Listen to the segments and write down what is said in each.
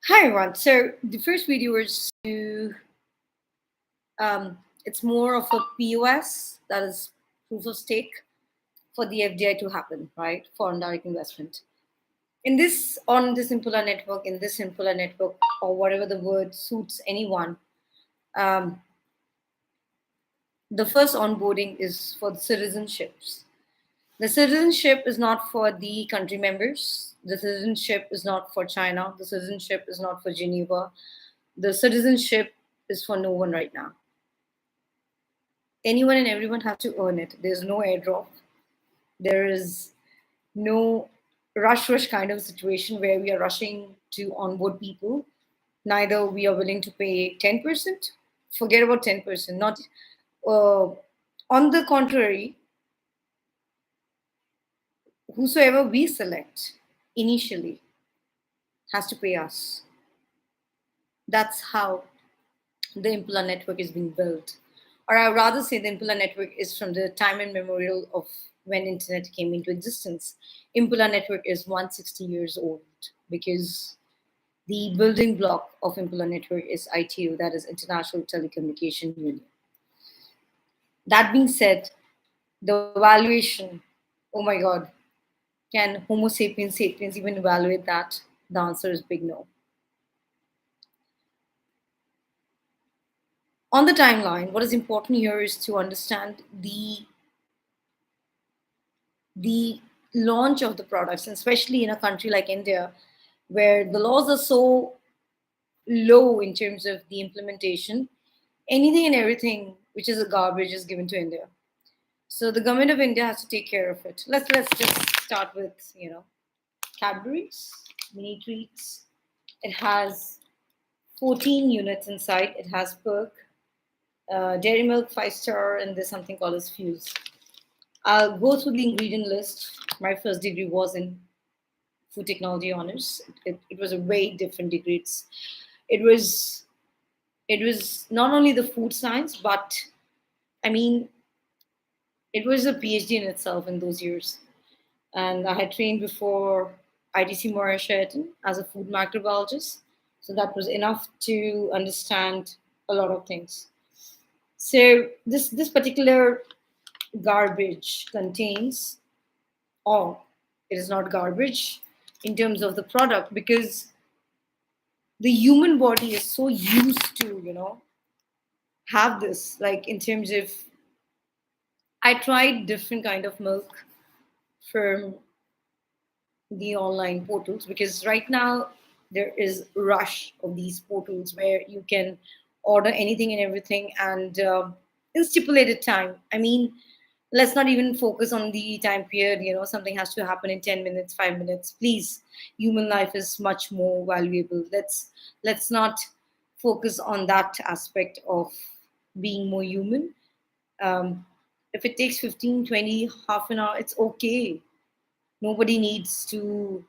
Hi everyone. So the first video is to it's more of a POS, that is proof of stake, for the FDI to happen, right? Foreign direct investment. On this Impula network, or whatever the word suits anyone, um, the first onboarding is for the citizenships. The citizenship is not for the country members. The citizenship is not for China. The citizenship is not for Geneva. The citizenship is for no one right now. Anyone and everyone has to earn it. There's no airdrop. There is no rush kind of situation where we are rushing to onboard people. Neither we are willing to pay 10%. Forget about 10%. Not uh, On the contrary, whosoever we select initially has to pay us. That's how the Impula network is being built. Or I would rather say the Impula network is from the time immemorial of when internet came into existence. Impula network is 160 years old because the building block of Impula network is ITU, that is International Telecommunication Union. That being said, the valuation, oh my God, can Homo sapiens even evaluate that? The answer is big no. On the timeline, what is important here is to understand the launch of the products, and especially in a country like India, where the laws are so low in terms of the implementation, anything and everything which is a garbage is given to India. So the government of India has to take care of it. Let's just start with Cadbury's mini treats. It has 14 units inside. It has Perk, Dairy Milk 5 star, and there's something called as Fuse. I'll go through the ingredient list. My first degree was in food technology honors. It was a very different degree. It was it was not only the food science, but I mean, it was a PhD in itself in those years. And I had trained before ITC Moria Sheraton as a food microbiologist, so that was enough to understand a lot of things. So this particular garbage contains, or it is not garbage in terms of the product, because the human body is so used to have this, like in terms of, I tried different kind of milk from the online portals, because right now there is rush of these portals where you can order anything and everything, and in stipulated time. I mean, let's not even focus on the time period. Something has to happen in 10 minutes, 5 minutes, please. Human life is much more valuable. Let's not focus on that aspect of being more human. If it takes 15, 20, half an hour, it's okay. Nobody needs to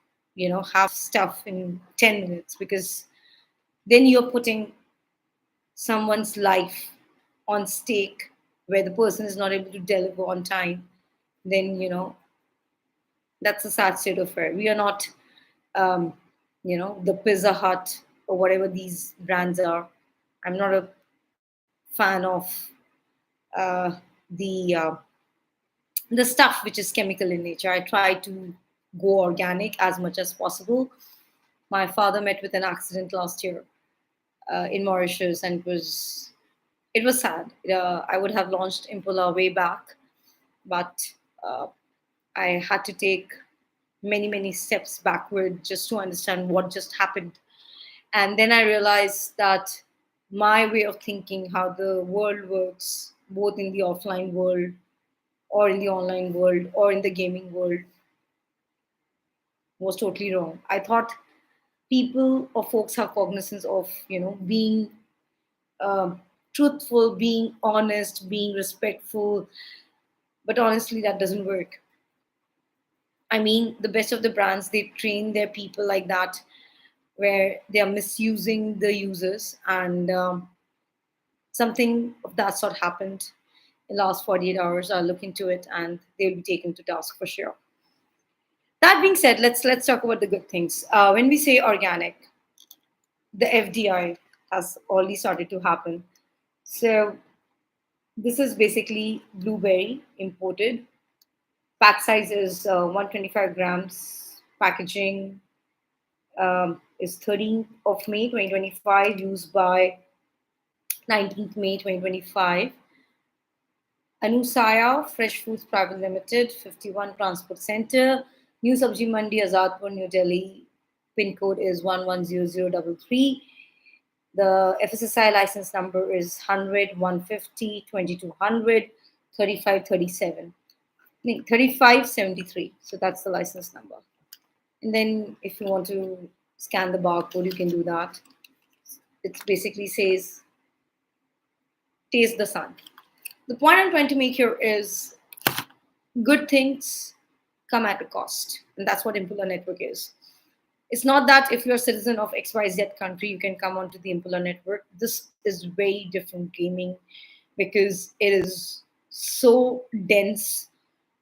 have stuff in 10 minutes, because then you're putting someone's life on stake, where the person is not able to deliver on time. Then that's a sad state of affair. We are not um, the Pizza Hut or whatever these brands are. I'm not a fan of uh, the the stuff which is chemical in nature. I try to go organic as much as possible. My father met with an accident last year in Mauritius, and it was sad. I would have launched Impula way back, but uh, I had to take many steps backward just to understand what just happened. And then I realized that my way of thinking, how the world works, both in the offline world or in the online world or in the gaming world, was totally wrong. I thought people or folks have cognizance of being truthful, being honest, being respectful, but honestly that doesn't work. I mean, the best of the brands, they train their people like that, where they are misusing the users, and something of that sort happened in the last 48 hours. I'll look into it, and they'll be taken to task for sure. That being said, let's talk about the good things. When we say organic, the FDI has already started to happen. So this is basically blueberry imported. Pack size is 125 grams. Packaging is 13th of May 2025, used by 19th May 2025. Anusaya Fresh Foods Private Limited, 51 Transport Center, New Sabji Mandi, Azadpur, New Delhi. PIN code is 110033. The FSSI license number is 100 150 2200 3537. 3573. So that's the license number. And then if you want to scan the barcode, you can do that. It basically says, taste the sun. The point I'm trying to make here is good things come at a cost. And that's what Impula Network is. It's not that if you're a citizen of XYZ country, you can come onto the Impula Network. This is very different gaming because it is so dense.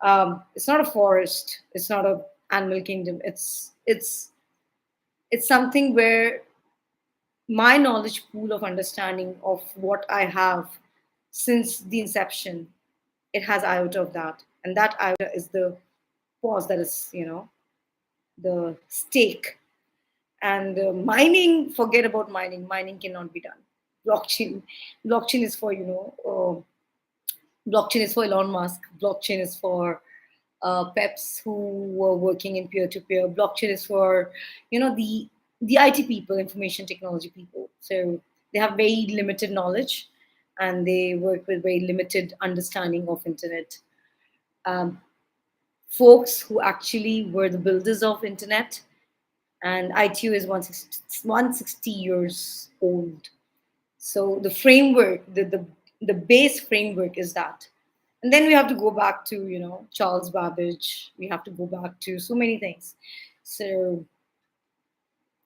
It's not a forest. It's not a animal kingdom. It's something where my knowledge pool of understanding of what I have since the inception, it has iota of that, and that iota is the pause that is, the stake. And mining, forget about mining. Mining cannot be done. Blockchain, blockchain is for blockchain is for Elon Musk. Blockchain is for peps who were working in peer to peer. Blockchain is for the IT people, information technology people. So they have very limited knowledge, and they work with very limited understanding of internet. Um, Folks who actually were the builders of internet, and ITU is 160 years old. So the framework, the base framework is that. And then we have to go back to, Charles Babbage. We have to go back to so many things. So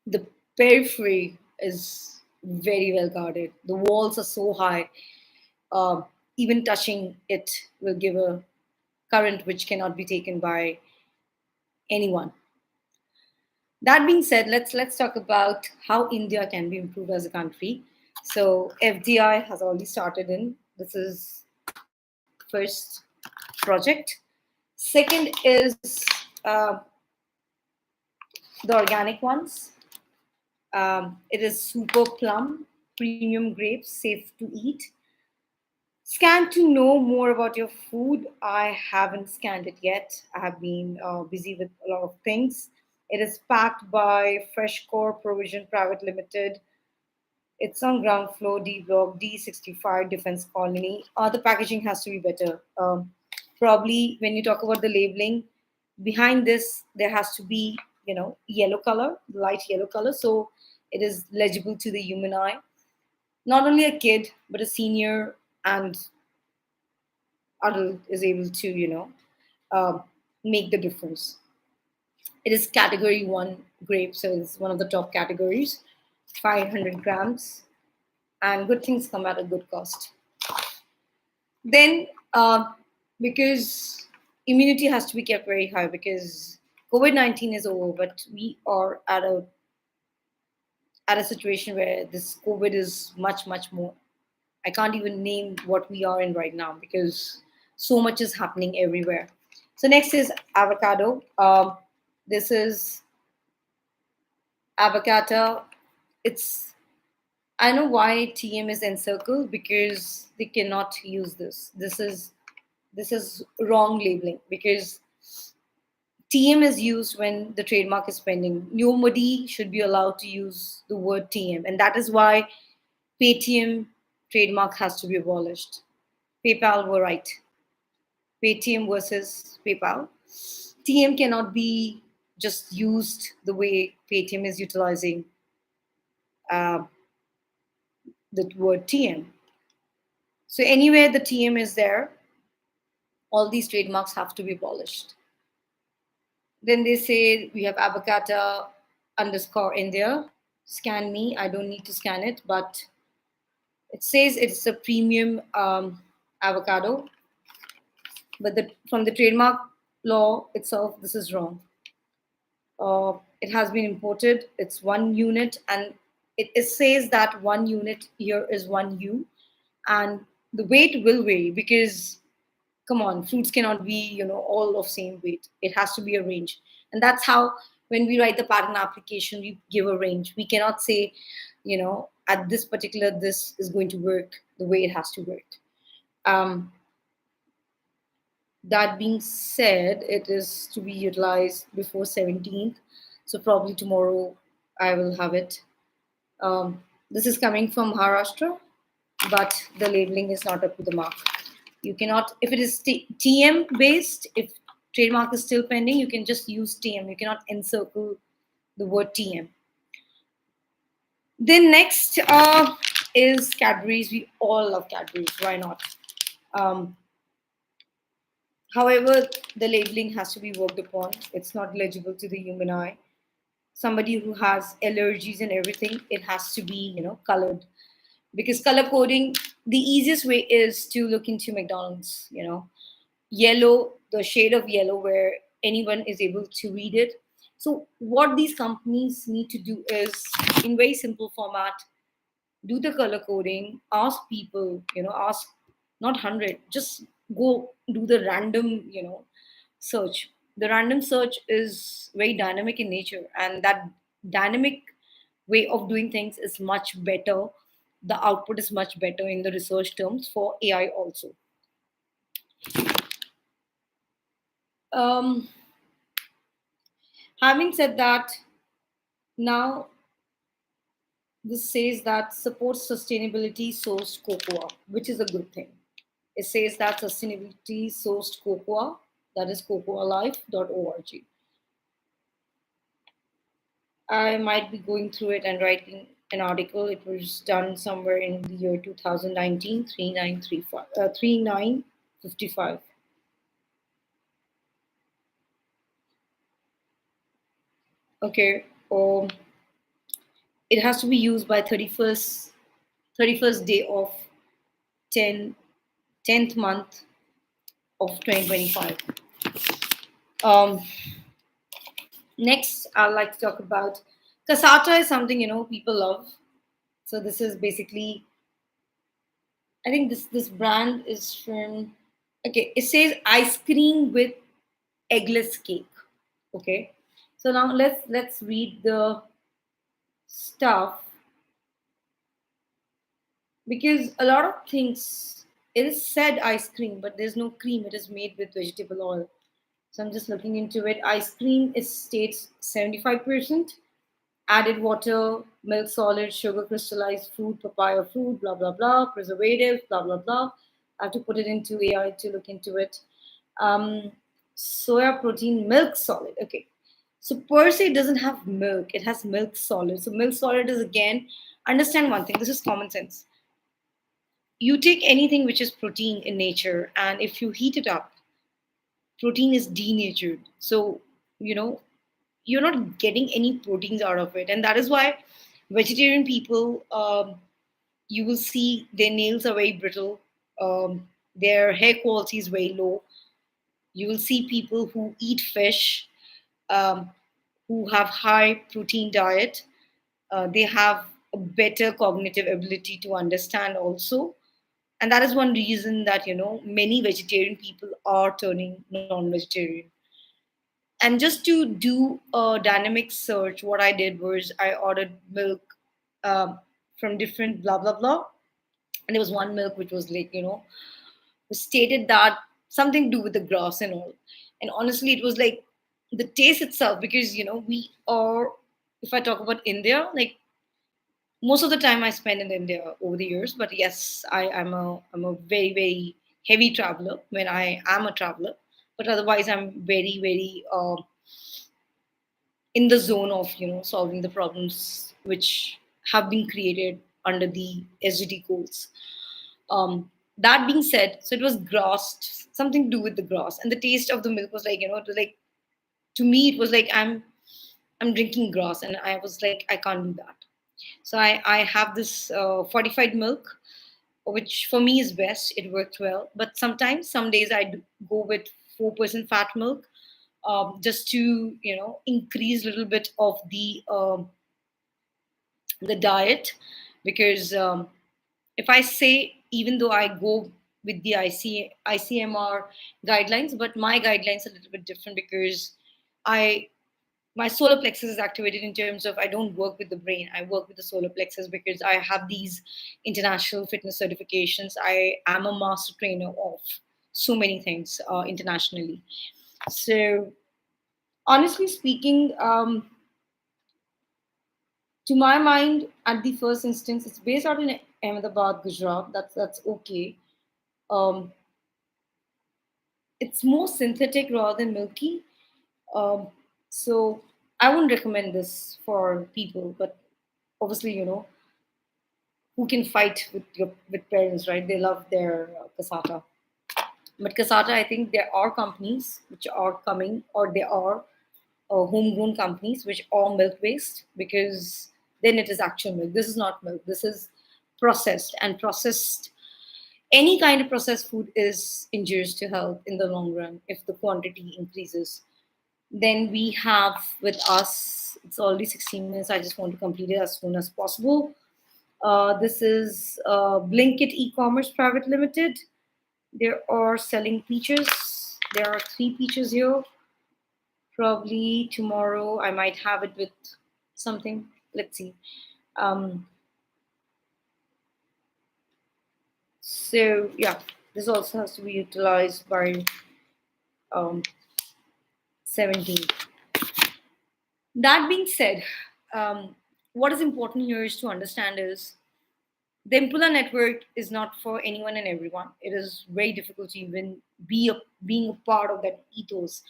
the periphery is very well guarded. The walls are so high. Even touching it will give a current which cannot be taken by anyone. That being said, let's talk about how India can be improved as a country. So FDI has already started in. This is first project. Second is the organic ones. It is super plum, premium grapes, safe to eat. Scan to know more about your food. I haven't scanned it yet. I have been busy with a lot of things. It is packed by Freshcore Provision Private Limited. It's on ground floor, D block, D65 Defense Colony. The packaging has to be better. Probably when you talk about the labeling, behind this there has to be, yellow color, light yellow color, so it is legible to the human eye. Not only a kid, but a senior and adult is able to, uh, make the difference. It is category one grape, so it's one of the top categories. 500 grams, and good things come at a good cost. Then, because immunity has to be kept very high, because COVID-19 is over, but we are at a situation where this COVID is much, much more. I can't even name what we are in right now because so much is happening everywhere. So next is avocado. This is avocado. It's I know why TM is encircled, because they cannot use this. This is wrong labeling, because TM is used when the trademark is pending. Nobody should be allowed to use the word TM, and that is why Paytm trademark has to be abolished. PayPal were right. Paytm versus PayPal. TM cannot be just used the way Paytm is utilizing uh, the word TM. So anywhere the TM is there, all these trademarks have to be abolished. Then they say we have avocado underscore India. Scan me. I don't need to scan it, but it says it's a premium avocado. But from the trademark law itself, this is wrong. It has been imported. It's one unit, and It says that 1 unit here is 1 U, and the weight will vary because, come on, fruits cannot be, all of same weight. It has to be a range. And that's how, when we write the patent application, we give a range. We cannot say, at this particular, this is going to work the way it has to work. um, that being said, it is to be utilized before 17th, so probably tomorrow I will have it. This is coming from Maharashtra, but the labeling is not up to the mark. You cannot, if it is TM based, if trademark is still pending, you can just use TM. You cannot encircle the word TM. Then next is Cadbury's. We all love Cadbury's. Why not? Um, However, the labeling has to be worked upon. It's not legible to the human eye. Somebody who has allergies and everything, it has to be, colored. Because color coding, the easiest way is to look into McDonald's, yellow, the shade of yellow where anyone is able to read it. So what these companies need to do is, in very simple format, do the color coding, ask people, ask not 100, just go do the random, search. The random search is very dynamic in nature, and that dynamic way of doing things is much better. The output is much better in the research terms for AI also. um, Having said that, now this says that supports sustainability sourced cocoa, which is a good thing. It says that sustainability sourced cocoa, that is cocoalife.org. I might be going through it and writing an article. It was done somewhere in the year 2019, 3955. Okay. It has to be used by 31st day of 10, 10th month of 2025. Um, Next, I'd like to talk about cassata is something, people love. So this is basically, I think this brand is from, okay, it says ice cream with eggless cake. Okay. So now let's read the stuff, because a lot of things, it is said ice cream, but there's no cream. It is made with vegetable oil. So I'm just looking into it. Ice cream is states 75%. Added water, milk solid, sugar crystallized fruit, papaya fruit, blah blah blah, preservatives, blah blah blah. I have to put it into AI to look into it. Um, Soya protein, milk solid. Okay, so per se it doesn't have milk; it has milk solid. So milk solid is, again, understand one thing. This is common sense. You take anything which is protein in nature, and if you heat it up, protein is denatured. So you know you're not getting any proteins out of it, and that is why vegetarian people, you will see their nails are very brittle, their hair quality is very low. You will see people who eat fish, um, who have high protein diet, they have a better cognitive ability to understand also. And that is one reason that many vegetarian people are turning non-vegetarian. And just to do a dynamic search, what I did was I ordered milk, um, from different blah blah blah, and there was one milk which was like, was stated that something to do with the grass and all. And honestly, it was like the taste itself, because we are, if I talk about India, like most of the time I spend in India over the years. But yes, I'm a very very heavy traveler when I am a traveler. But otherwise, I'm very very in the zone of solving the problems which have been created under the SDG goals. That being said, so it was grass, something to do with the grass, and the taste of the milk was like, it was like, to me it was like I'm drinking grass, and I was like, I can't do that. So I have this fortified milk, which for me is best. It worked well, but sometimes some days I do go with 4% fat milk, just to increase a little bit of the the diet, because if I say, even though I go with the ICMR guidelines, but my guidelines are a little bit different because I my solar plexus is activated in terms of I don't work with the brain. I work with the solar plexus because I have these international fitness certifications. I am a master trainer of so many things internationally. So honestly speaking, to my mind, at the first instance, it's based out in Ahmedabad, Gujarat. That's okay. Um, it's more synthetic rather than milky. Um, so I wouldn't recommend this for people, but obviously, who can fight with parents, right? They love their cassata. But cassata, I think there are companies which are coming, or there are homegrown companies which are milk based, because then it is actual milk. This is not milk. This is processed, and processed. Any kind of processed food is injurious to health in the long run if the quantity increases. Then we have with us, it's already 16 minutes. I just want to complete it as soon as possible. This is Blinkit e-commerce private limited. There are selling peaches. There are three peaches here. Probably tomorrow I might have it with something. Let's see. Um, so yeah, this also has to be utilized by um, 17. That being said, what is important here is to understand is the Impula network is not for anyone and everyone. It is very difficult to even being a part of that ethos.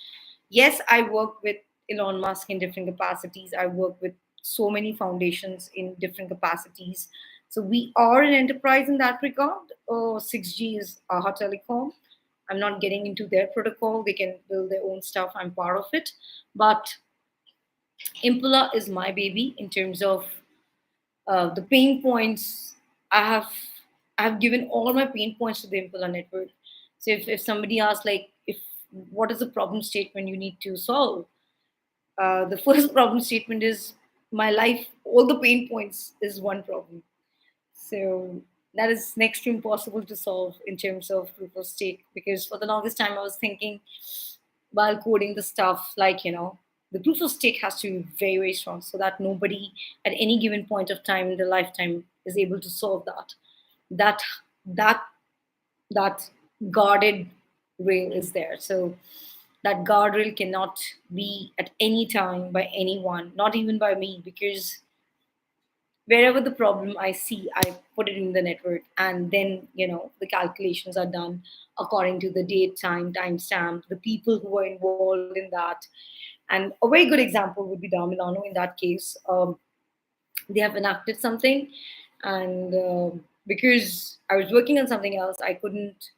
Yes, I work with Elon Musk in different capacities. I work with so many foundations in different capacities. So we are an enterprise in that regard. 6G is Aha Telecom. I'm not getting into their protocol. They can build their own stuff. I'm part of it. But Impula is my baby in terms of the pain points. I have I have given all my pain points to the Impula network. So if somebody asks like if what is the problem statement you need to solve, the first problem statement is my life. All the pain points is one problem. So that is next to impossible to solve in terms of proof of stake, because for the longest time I was thinking while coding the stuff like, the proof of stake has to be very, very strong so that nobody at any given point of time in their lifetime is able to solve that. That that that guarded rail is there. So that guardrail cannot be at any time by anyone, not even by me, because wherever the problem I see, I put it in the network, and then the calculations are done according to the date, time, timestamp, the people who are involved in that. And a very good example would be Damilano in that case. They have enacted something, and because I was working on something else, I couldn't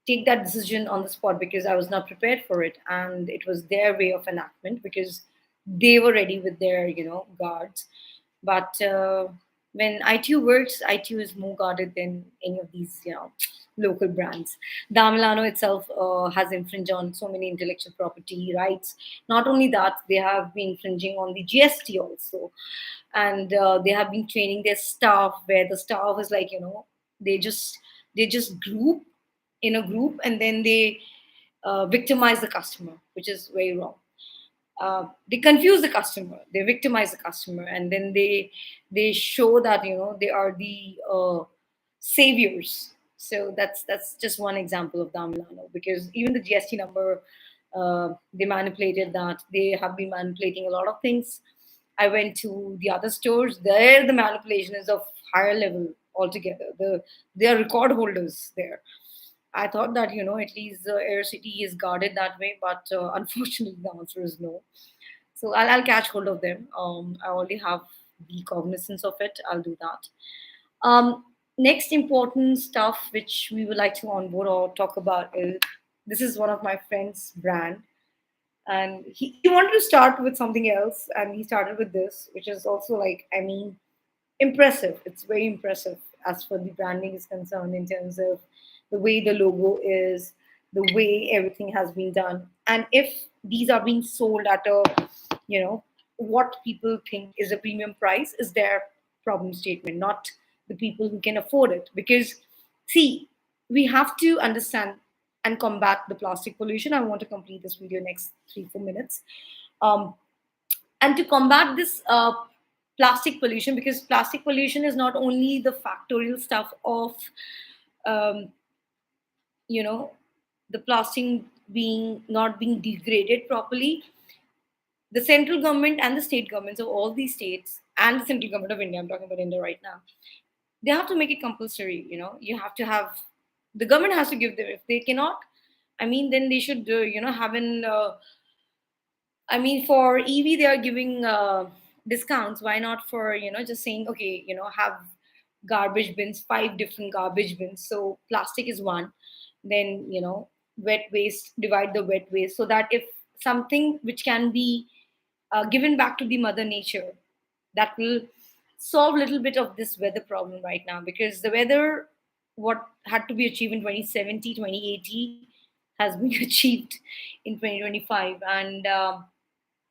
take that decision on the spot because I was not prepared for it, and it was their way of enactment because they were ready with their guards. But when ITU works, ITU is more guarded than any of these local brands. Damilano itself has infringed on so many intellectual property rights. Not only that, they have been infringing on the GST also, and they have been training their staff where the staff is like they just group in a group, and then they victimize the customer, which is very wrong. They confuse the customer, they victimize the customer, and then they show that they are the saviors. So that's just one example of Damilano, because even the GST number, they manipulated that. They have been manipulating a lot of things. I went to the other stores. There, the manipulation is of higher level altogether. They are record holders there. I thought that at least the Air City is guarded that way, but unfortunately, the answer is no. So I'll catch hold of them. I already have the cognizance of it. I'll do that. Next important stuff which we would like to onboard or talk about is, this is one of my friend's brand, and he wanted to start with something else, and he started with this, which is also like, I mean, impressive. It's very impressive as for the branding is concerned, in terms of the way the logo is, the way everything has been done. And if these are being sold at a, what people think is a premium price, is there. problem statement, not the people who can afford it. Because, see, we have to understand and combat the plastic pollution. I want to complete this video next 3 4 minutes. Um, and to combat this plastic pollution, because plastic pollution is not only the factorial stuff of um, you know the plastic being not being degraded properly. The central government and the state governments of all these states and the central government of India, I'm talking about India right now, they have to make it compulsory. You have to have, the government has to give them. If they cannot, I mean, then they should have an I mean, for EV, they are giving discounts. Why not for, just saying, okay, have garbage bins, 5 different garbage bins. So plastic is one. Then, wet waste, divide the wet waste so that if something which can be given back to the mother nature, that will solve a little bit of this weather problem right now. Because the weather, what had to be achieved in 2070, 2080, has been achieved in 2025. And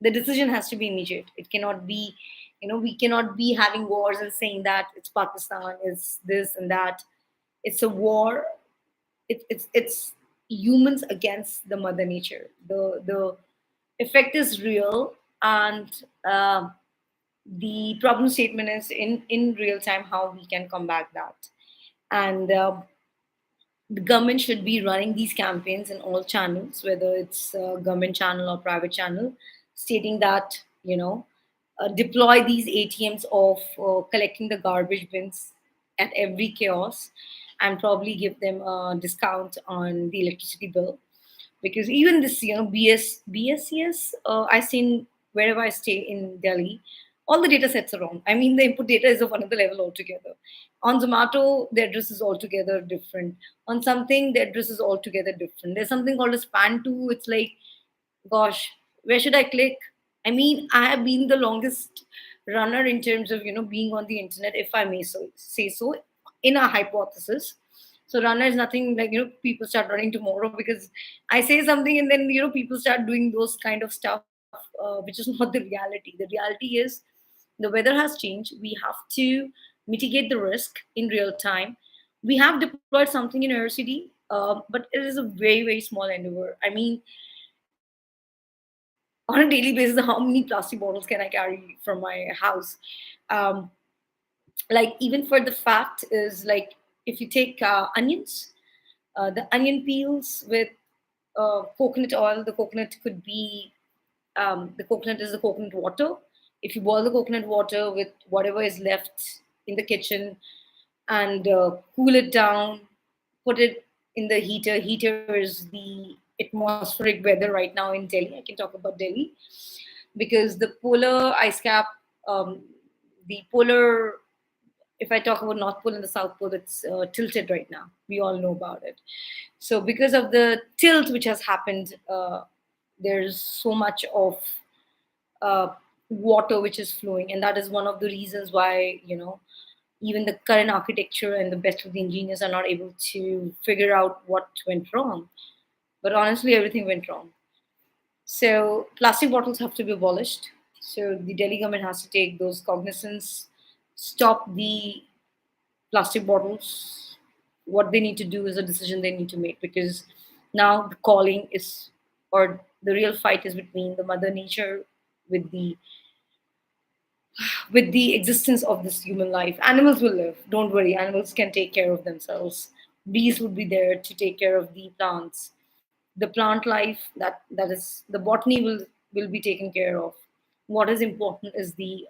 the decision has to be immediate. It cannot be, we cannot be having wars and saying that it's Pakistan, it's this and that. It's a war. It's humans against the mother nature. The effect is real, and the problem statement is in real time how we can combat that. And the government should be running these campaigns in all channels, whether it's a government channel or private channel, stating that, deploy these ATMs of collecting the garbage bins at every kiosk, and probably give them a discount on the electricity bill. Because even this, BSCS, I seen wherever I stay in Delhi, all the data sets are wrong. I mean, the input data is of another level altogether. On Zomato, the address is altogether different. On something, the address is altogether different. There's something called a span 2. It's like, gosh, where should I click? I mean, I have been the longest runner in terms of, being on the internet, if I may say so, in a hypothesis. So runner is nothing like, people start running tomorrow because I say something and then, people start doing those kind of stuff, which is not the reality. The reality is the weather has changed. We have to mitigate the risk in real time. We have deployed something in our city, but it is a very, very small endeavor. I mean, on a daily basis, how many plastic bottles can I carry from my house? Um, like, even for the fact is like, if you take onions, the onion peels with coconut oil. The coconut could be the coconut is the coconut water. If you boil the coconut water with whatever is left in the kitchen and cool it down, put it in the heater. Heater is the atmospheric weather right now in Delhi. I can talk about Delhi because the polar ice cap, um, the polar, if I talk about North Pole and the South Pole, it's tilted right now. We all know about it. So because of the tilt which has happened, there's so much of uh, water which is flowing, and that is one of the reasons why, even the current architecture and the best of the engineers are not able to figure out what went wrong. But honestly, everything went wrong. So plastic bottles have to be abolished. So the Delhi government has to take those cognizance, stop the plastic bottles. What they need to do is a decision they need to make, because now the calling is, or the real fight is between the mother nature with the existence of this human life. Animals will live. Don't worry. Animals can take care of themselves. Bees would be there to take care of the plants. The plant life, that is the botany, will be taken care of. What is important is the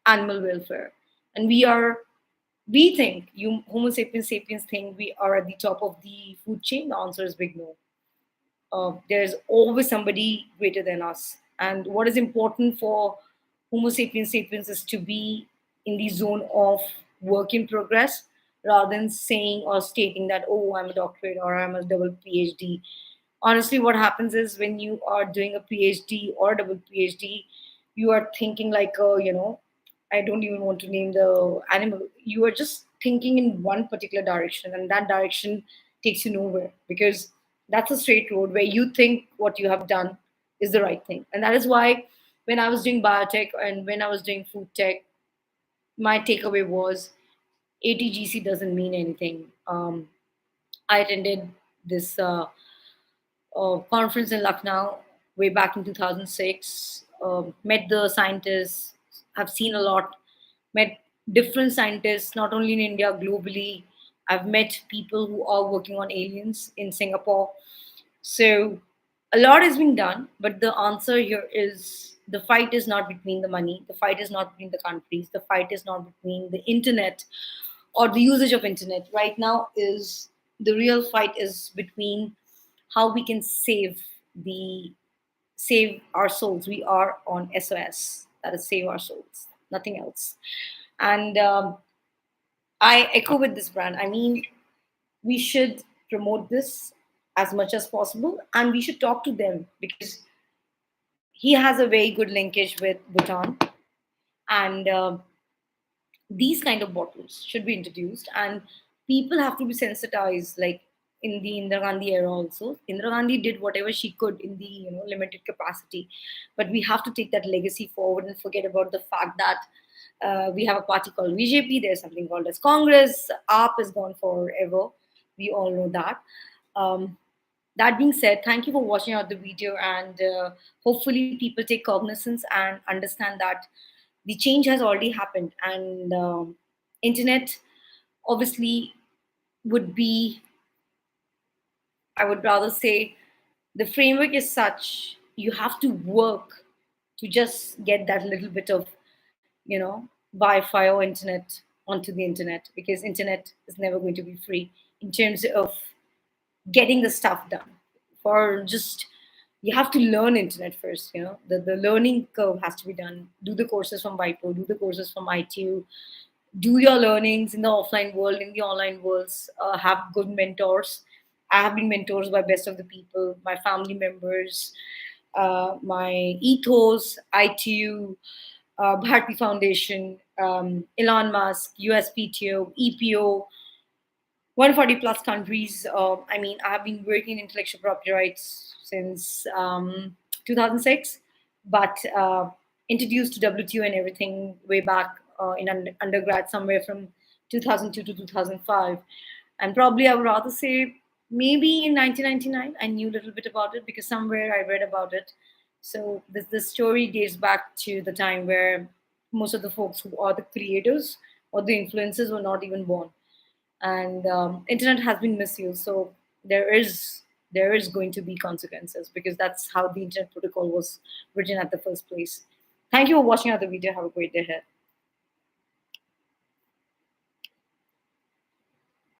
animal welfare. And we think, you Homo sapiens sapiens think we are at the top of the food chain. The answer is big no. There's always somebody greater than us. And what is important for Homo sapiens sapiens is to be in the zone of work in progress, rather than saying or stating that, oh, I'm a doctorate or I'm a double PhD. Honestly, what happens is when you are doing a PhD or double PhD, you are thinking like, I don't even want to name the animal. You are just thinking in one particular direction, and that direction takes you nowhere, because that's a straight road where you think what you have done is the right thing. And that is why when I was doing biotech and when I was doing food tech, my takeaway was ATGC doesn't mean anything. I attended this conference in Lucknow way back in 2006. Met the scientists. I've seen a lot. Met different scientists, not only in India, globally. I've met people who are working on aliens in Singapore. So a lot has been done, but the answer here is the fight is not between the money, the fight is not between the countries, the fight is not between the internet or the usage of internet. Right now is the real fight is between how we can the save our souls. We are on SOS, that is save our souls, nothing else. And I echo with this brand. I mean, we should promote this as much as possible, and we should talk to them because he has a very good linkage with Bhutan, and these kind of bottles should be introduced, and people have to be sensitized. Like in the Indira Gandhi era, also Indira Gandhi did whatever she could in the limited capacity, but we have to take that legacy forward and forget about the fact that we have a party called BJP. There's something called as Congress. AAP is gone forever. We all know that. Um, that being said, thank you for watching out the video, and hopefully people take cognizance and understand that the change has already happened, and internet obviously would be, I would rather say, the framework is such you have to work to just get that little bit of Wi-Fi or internet onto the internet, because internet is never going to be free in terms of getting the stuff done. For just you have to learn internet first. The learning curve has to be done. Do the courses from Vipo, do the courses from ITU, do your learnings in the offline world, in the online worlds. Have good mentors. I have been mentors by best of the people, my family members, my ethos, ITU, Bharti Foundation, Elon Musk, USPTO, EPO, 140 plus countries. I mean, I have been working in intellectual property rights since 2006, but introduced to WTO and everything way back in undergrad, somewhere from 2002 to 2005. And probably I would rather say maybe in 1999, I knew a little bit about it because somewhere I read about it. So this story dates back to the time where most of the folks who are the creators or the influencers were not even born, and internet has been misused. So there is going to be consequences because that's how the internet protocol was written at the first place. Thank you for watching out the video. Have a great day ahead.